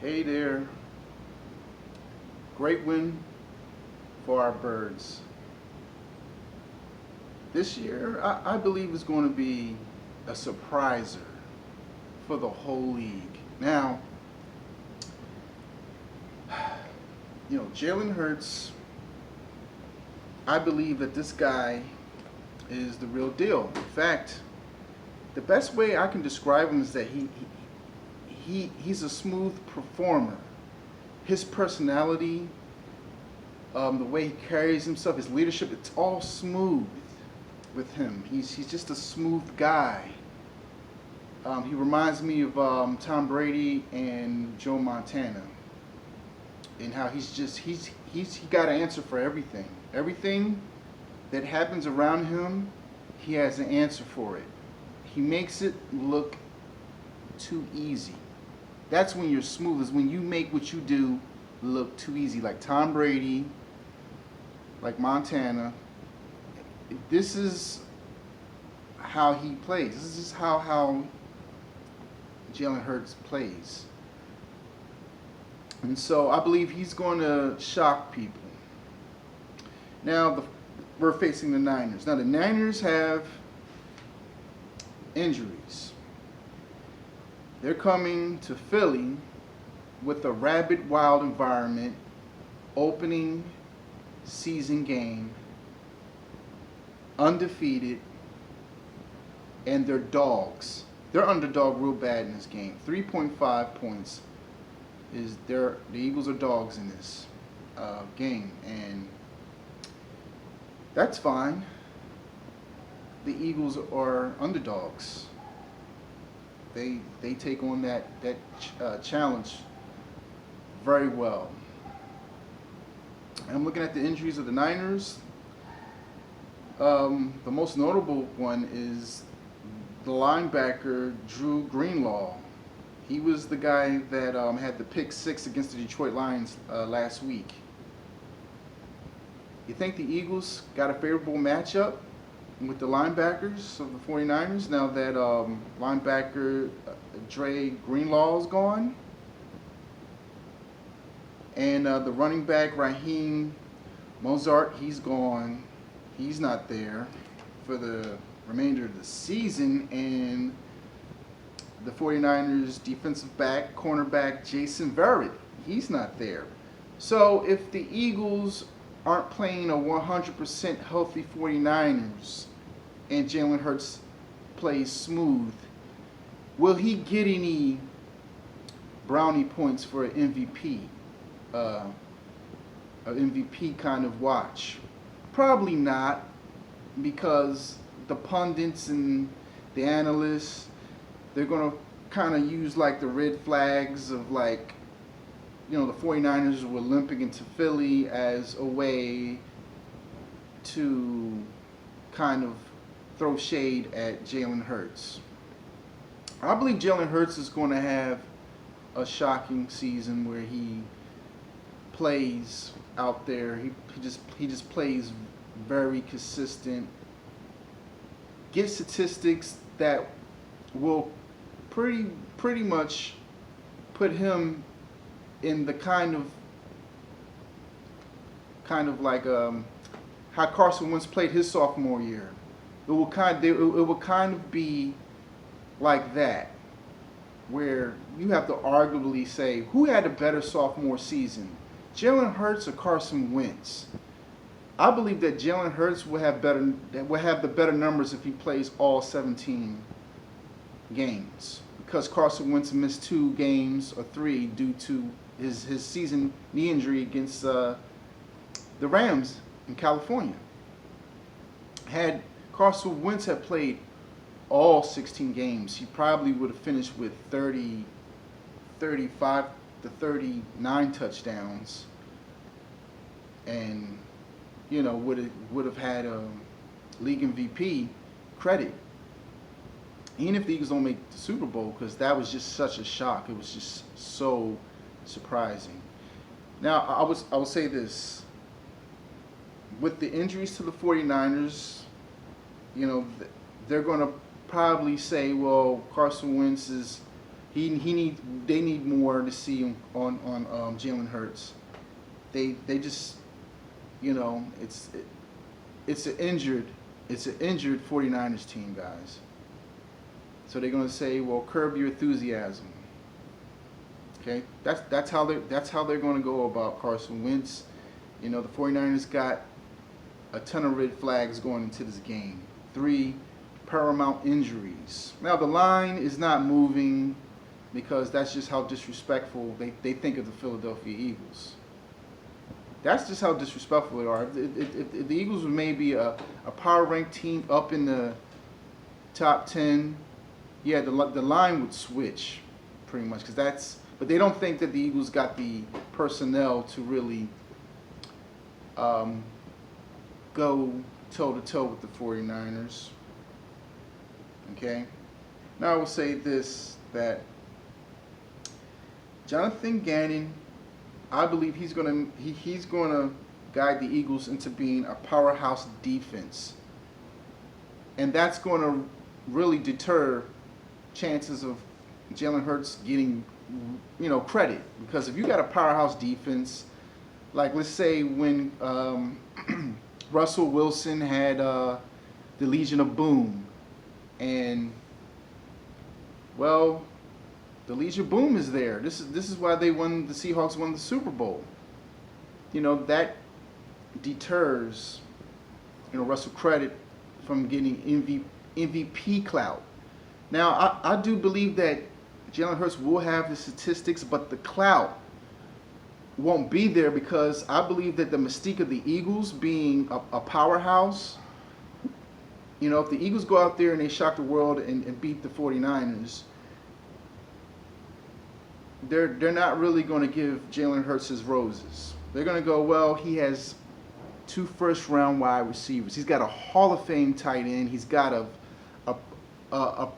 Hey there. Great win for our birds. This year, I believe is going to be a surpriser for the whole league. Now, Jalen Hurts, I believe that this guy is the real deal. In fact, the best way I can describe him is that he's a smooth performer. His personality, the way he carries himself, his leadership, it's all smooth with him. He's just a smooth guy. He reminds me of Tom Brady and Joe Montana, and how he got an answer for everything. Everything that happens around him, he has an answer for it. He makes it look too easy. That's when you're smooth, is when you make what you do look too easy. Like Tom Brady, like Montana. This is how he plays. This is how Jalen Hurts plays. And so I believe he's going to shock people. Now, we're facing the Niners. Now, the Niners have injuries. They're coming to Philly with a rabid, wild environment, opening season game, undefeated, and they're dogs. They're underdog real bad in this game. 3.5 points is the Eagles are dogs in this game, and that's fine. The Eagles are underdogs. They take on that challenge very well. I'm looking at the injuries of the Niners. The most notable one is the linebacker GREENLAW. He was the guy that had the pick six against the Detroit Lions last week. You think the Eagles got a favorable matchup with the linebackers of the 49ers now that linebacker DRE GREENLAW is gone? And the running back RAHEEM, he's gone. He's not there for the remainder of the season. And the 49ers defensive back, cornerback Jason VERRETT, he's not there. So if the Eagles aren't playing a 100% healthy 49ers and Jalen Hurts plays smooth, will he get any brownie points for an MVP? An MVP kind of watch? Probably not, because the pundits and the analysts, they're going to kind of use like the red flags of like, the 49ers were limping into Philly as a way to kind of throw shade at Jalen Hurts. I believe Jalen Hurts is going to have a shocking season where he plays out there. He just plays very consistent. Get statistics that will pretty much put him in the kind of like how Carson Wentz played his sophomore year. It will kind of be like that, where you have to arguably say who had a better sophomore season, Jalen Hurts or Carson Wentz. I believe that Jalen Hurts will have the better numbers if he plays all 17 games, because Carson Wentz missed 2 games or 3 due to his season knee injury against the Rams in California. Had Carson Wentz had played all 16 games, he probably would have finished with 35 to 39 touchdowns, and would have had a league MVP credit, even if the Eagles don't make the Super Bowl, because that was just such a shock. It was just so surprising. Now, I would say this. With the injuries to the 49ers, they're going to probably say, well, Carson Wentz They need more to see on Jalen Hurts. They just, you know, it's an injured 49ers team, guys. So they're gonna say, well, curb your enthusiasm. Okay, that's how they're gonna go about Carson Wentz. You know, the 49ers got a ton of red flags going into this game. 3 paramount injuries. Now the line is not moving because that's just how disrespectful they think of the Philadelphia Eagles. That's just how disrespectful they are. If the Eagles were maybe a power ranked team up in the top 10, yeah, the line would switch pretty much, but they don't think that the Eagles got the personnel to really go toe-to-toe with the 49ers. Okay? Now I will say this, that Jonathan Gannon, I believe he's gonna guide the Eagles into being a powerhouse defense. And that's gonna really deter chances of Jalen Hurts getting, you know, credit. Because if you got a powerhouse defense, like let's say when Russell Wilson had the Legion of Boom, and well, the Legion of Boom is there. This is why the Seahawks won the Super Bowl. You know, that deters, you know, Russell credit from getting MVP clout. Now, I do believe that Jalen Hurts will have the statistics, but the clout won't be there because I believe that the mystique of the Eagles being a powerhouse, you know, if the Eagles go out there and they shock the world and beat the 49ers, they're not really going to give Jalen Hurts his roses. They're going to go, well, he has 2 first-round wide receivers. He's got a Hall of Fame tight end. He's got a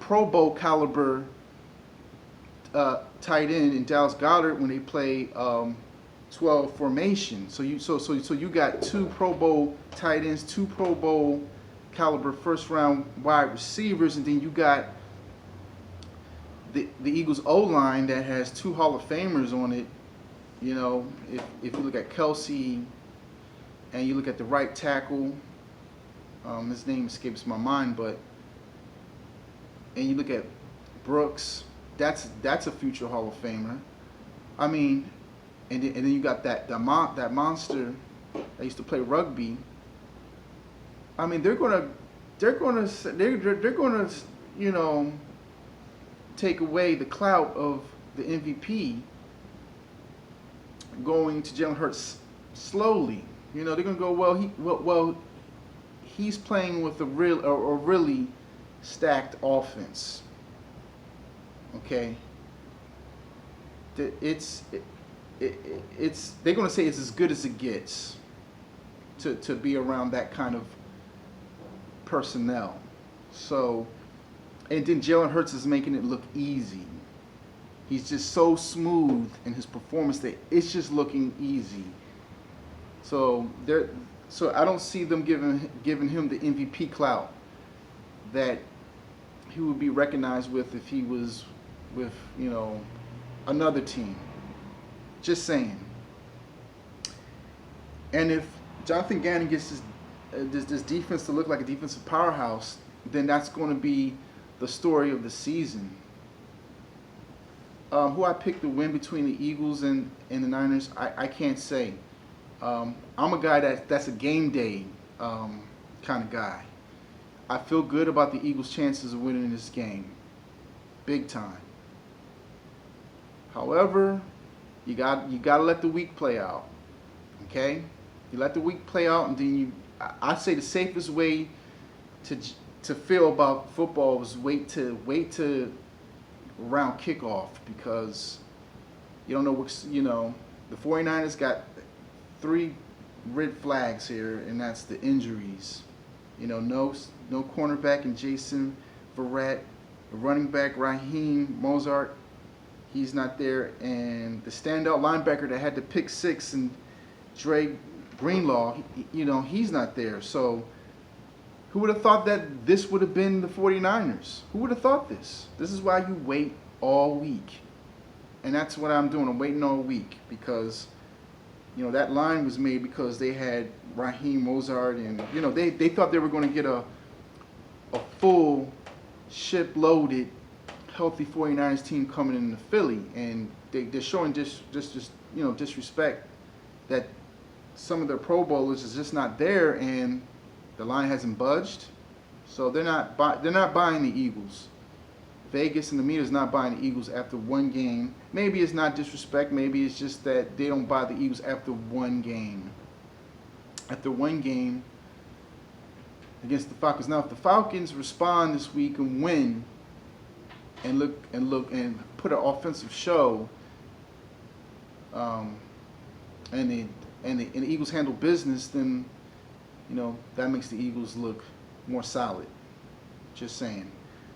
Pro Bowl caliber tight end in Dallas Goedert when they play 12 formation. So you got 2 Pro Bowl tight ends, 2 Pro Bowl caliber first-round wide receivers, and then you got the Eagles O-line that has 2 Hall of Famers on it. You know, if you look at Kelsey and you look at the right tackle, his name escapes my mind, and you look at Brooks, that's a future Hall of Famer. I mean, and then you got that monster that used to play rugby. I mean, they're gonna you know, take away the clout of the MVP going to Jalen Hurts slowly. You know, they're gonna go, well, he's playing with a really stacked offense. Okay, it's they're gonna say it's as good as it gets to be around that kind of personnel. So, and then Jalen Hurts is making it look easy. He's just so smooth in his performance that it's just looking easy. So I don't see them giving him the MVP clout that he would be recognized with if he was with, you know, another team. Just saying. And if Jonathan Gannon gets this defense to look like a defensive powerhouse, then that's going to be the story of the season. Who I picked to win between the Eagles and the Niners, I can't say. I'm a guy that's a game day kind of guy. I feel good about the Eagles' chances of winning this game, big time. However, you got to let the week play out. Okay, you let the week play out, and then I say the safest way to feel about football is wait to around kickoff, because you don't know what, you know, the 49ers got 3 red flags here, and that's the injuries. You know, no cornerback in Jason Verrett, the running back Raheem Mostert, he's not there, and the standout linebacker that had the pick 6 and DRE Greenlaw, you know, he's not there. So who would have thought that this would have been the 49ers? Who would have thought this? This is why you wait all week. And that's what I'm doing. I'm waiting all week because, that line was made because they had Raheem, Mostert, and, they thought they were going to get a full ship-loaded, healthy 49ers team coming into Philly. And they're showing disrespect that some of their Pro Bowlers is just not there, and the line hasn't budged. So they're not buying the Eagles. Vegas and the media is not buying the Eagles after one game. Maybe it's not disrespect. Maybe it's just that they don't buy the Eagles after one game. After one game against the Falcons. Now, if the Falcons respond this week and win, and look and put an offensive show, and the Eagles handle business, then that makes the Eagles look more solid. Just saying.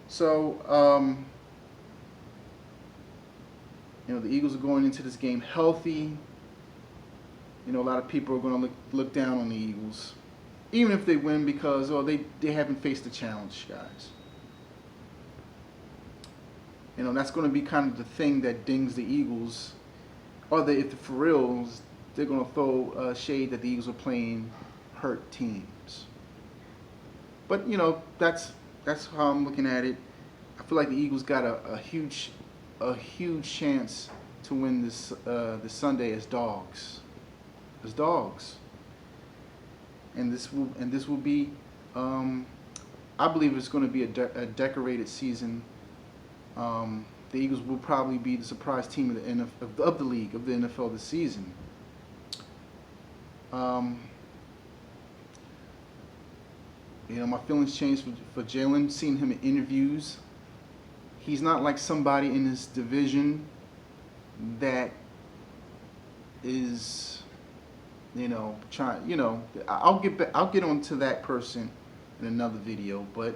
So, the Eagles are going into this game healthy. A lot of people are going to look down on the Eagles, even if they win, because they haven't faced a challenge, guys. That's going to be kind of the thing that dings the Eagles, or if the for reals, they're going to throw shade that the Eagles are playing hurt teams. But that's how I'm looking at it. I feel like the Eagles got a huge chance to win this Sunday as dogs. And this will be, I believe it's going to be a decorated season. The Eagles will probably be the surprise team of the league, of the NFL this season. My feelings changed for Jalen, seeing him in interviews. He's not like somebody in his division that is, trying. I'll get onto that person in another video. But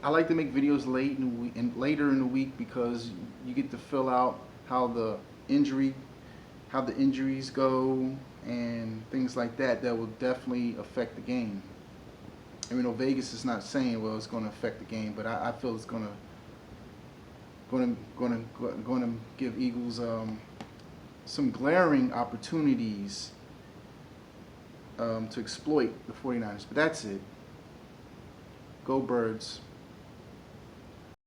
I like to make videos later in the week because you get to fill out how the injuries go and things like that. That will definitely affect the game. Vegas is not saying, well, it's going to affect the game, but I feel it's going to give Eagles some glaring opportunities to exploit the 49ers. But that's it. Go Birds.